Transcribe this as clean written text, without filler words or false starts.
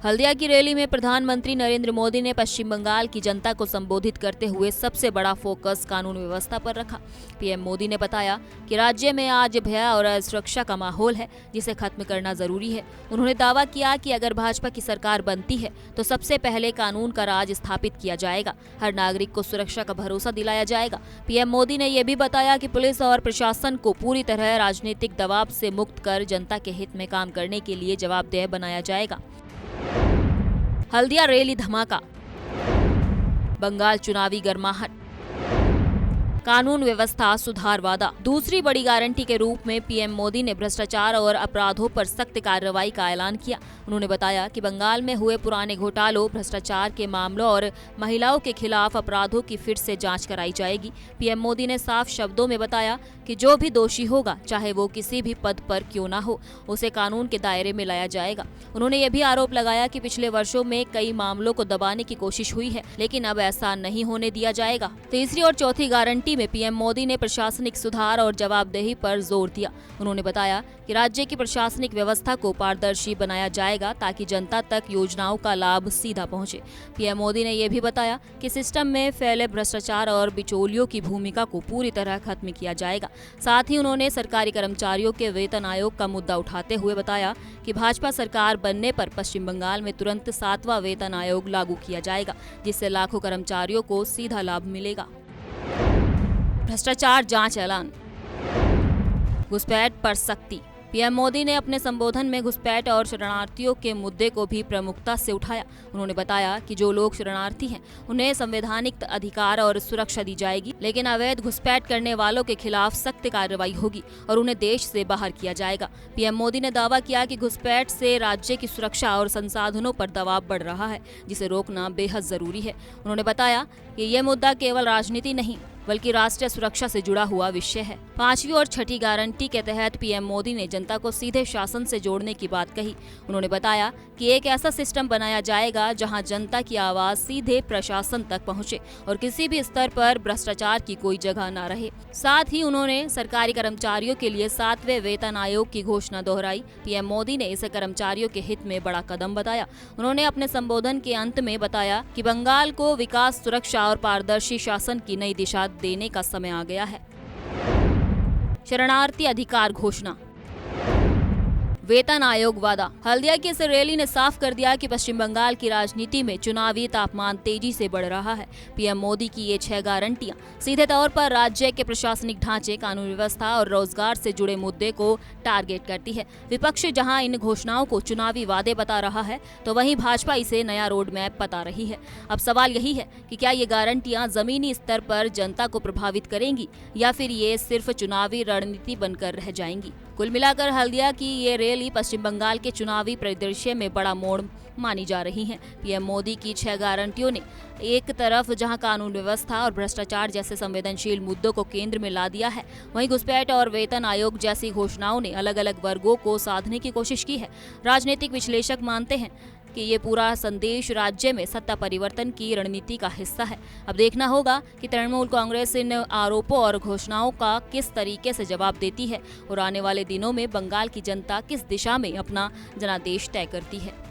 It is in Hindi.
हल्दिया की रैली में प्रधानमंत्री नरेंद्र मोदी ने पश्चिम बंगाल की जनता को संबोधित करते हुए सबसे बड़ा फोकस कानून व्यवस्था पर रखा। पीएम मोदी ने बताया कि राज्य में आज भय और असुरक्षा का माहौल है, जिसे खत्म करना जरूरी है। उन्होंने दावा किया कि अगर भाजपा की सरकार बनती है तो सबसे पहले कानून का राज स्थापित किया जाएगा, हर नागरिक को सुरक्षा का भरोसा दिलाया जाएगा। पीएम मोदी ने यह भी बताया कि पुलिस और प्रशासन को पूरी तरह राजनीतिक दबाव से मुक्त कर जनता के हित में काम करने के लिए जवाबदेह बनाया जाएगा। हल्दिया रैली धमाका, बंगाल चुनावी गर्माहट, कानून व्यवस्था सुधार वादा। दूसरी बड़ी गारंटी के रूप में पीएम मोदी ने भ्रष्टाचार और अपराधों पर सख्त कार्रवाई का ऐलान किया। उन्होंने बताया कि बंगाल में हुए पुराने घोटालों, भ्रष्टाचार के मामलों और महिलाओं के खिलाफ अपराधों की फिर से जांच कराई जाएगी। पीएम मोदी ने साफ शब्दों में बताया कि जो भी दोषी होगा, चाहे वो किसी भी पद पर क्यों ना हो, उसे कानून के दायरे में लाया जाएगा। उन्होंने यह भी आरोप लगाया कि पिछले वर्षों में कई मामलों को दबाने की कोशिश हुई है, लेकिन अब ऐसा नहीं होने दिया जाएगा। तीसरी और चौथी गारंटी में पीएम मोदी ने प्रशासनिक सुधार और जवाबदेही पर जोर दिया। उन्होंने बताया कि राज्य की प्रशासनिक व्यवस्था को पारदर्शी बनाया जाएगा ताकि जनता तक योजनाओं का लाभ सीधा पहुंचे। पीएम मोदी ने यह भी बताया कि सिस्टम में फैले भ्रष्टाचार और बिचौलियों की भूमिका को पूरी तरह खत्म किया जाएगा। साथ ही उन्होंने सरकारी कर्मचारियों के वेतन आयोग का मुद्दा उठाते हुए बताया कि भाजपा सरकार बनने पर पश्चिम बंगाल में तुरंत 7वां वेतन आयोग लागू किया जाएगा, जिससे लाखों कर्मचारियों को सीधा लाभ मिलेगा। भ्रष्टाचार जांच ऐलान, घुसपैठ पर सख्ती। पीएम मोदी ने अपने संबोधन में घुसपैठ और शरणार्थियों के मुद्दे को भी प्रमुखता से उठाया। उन्होंने बताया कि जो लोग शरणार्थी हैं, उन्हें संवैधानिक अधिकार और सुरक्षा दी जाएगी, लेकिन अवैध घुसपैठ करने वालों के खिलाफ सख्त कार्रवाई होगी और उन्हें देश से बाहर किया जाएगा। पीएम मोदी ने दावा किया कि घुसपैठ से राज्य की सुरक्षा और संसाधनों पर दबाव बढ़ रहा है, जिसे रोकना बेहद जरूरी है। उन्होंने बताया कि यह मुद्दा केवल राजनीति नहीं बल्कि राष्ट्रीय सुरक्षा से जुड़ा हुआ विषय है। पांचवी और छठी गारंटी के तहत पीएम मोदी ने जनता को सीधे शासन से जोड़ने की बात कही। उन्होंने बताया कि एक ऐसा सिस्टम बनाया जाएगा जहां जनता की आवाज सीधे प्रशासन तक पहुंचे और किसी भी स्तर पर भ्रष्टाचार की कोई जगह न रहे। साथ ही उन्होंने सरकारी कर्मचारियों के लिए 7वें वेतन आयोग की घोषणा दोहराई। पीएम मोदी ने इसे कर्मचारियों के हित में बड़ा कदम बताया। उन्होंने अपने संबोधन के अंत में बताया कि बंगाल को विकास, सुरक्षा और पारदर्शी शासन की नई दिशा देने का समय आ गया है। शरणार्थी अधिकार घोषणा, वेतन आयोग वादा। हल्दिया की इस रैली ने साफ कर दिया कि पश्चिम बंगाल की राजनीति में चुनावी तापमान तेजी से बढ़ रहा है। पीएम मोदी की ये 6 गारंटियां सीधे तौर पर राज्य के प्रशासनिक ढांचे, कानून व्यवस्था और रोजगार से जुड़े मुद्दे को टारगेट करती है। विपक्ष जहां इन घोषणाओं को चुनावी वादे बता रहा है, तो वहीं भाजपा इसे नया रोड मैप बता रही है। अब सवाल यही है कि क्या ये गारंटियां जमीनी स्तर पर जनता को प्रभावित करेंगी या फिर ये सिर्फ चुनावी रणनीति बनकर रह जाएंगी। कुल मिलाकर हल्दिया की ये रैली पश्चिम बंगाल के चुनावी परिदृश्य में बड़ा मोड़ मानी जा रही है। पीएम मोदी की 6 गारंटियों ने एक तरफ जहां कानून व्यवस्था और भ्रष्टाचार जैसे संवेदनशील मुद्दों को केंद्र में ला दिया है, वहीं घुसपैठ और वेतन आयोग जैसी घोषणाओं ने अलग अलग वर्गों को साधने की कोशिश की है। राजनीतिक विश्लेषक मानते हैं कि ये पूरा संदेश राज्य में सत्ता परिवर्तन की रणनीति का हिस्सा है। अब देखना होगा कि तृणमूल कांग्रेस इन आरोपों और घोषणाओं का किस तरीके से जवाब देती है और आने वाले दिनों में बंगाल की जनता किस दिशा में अपना जनादेश तय करती है।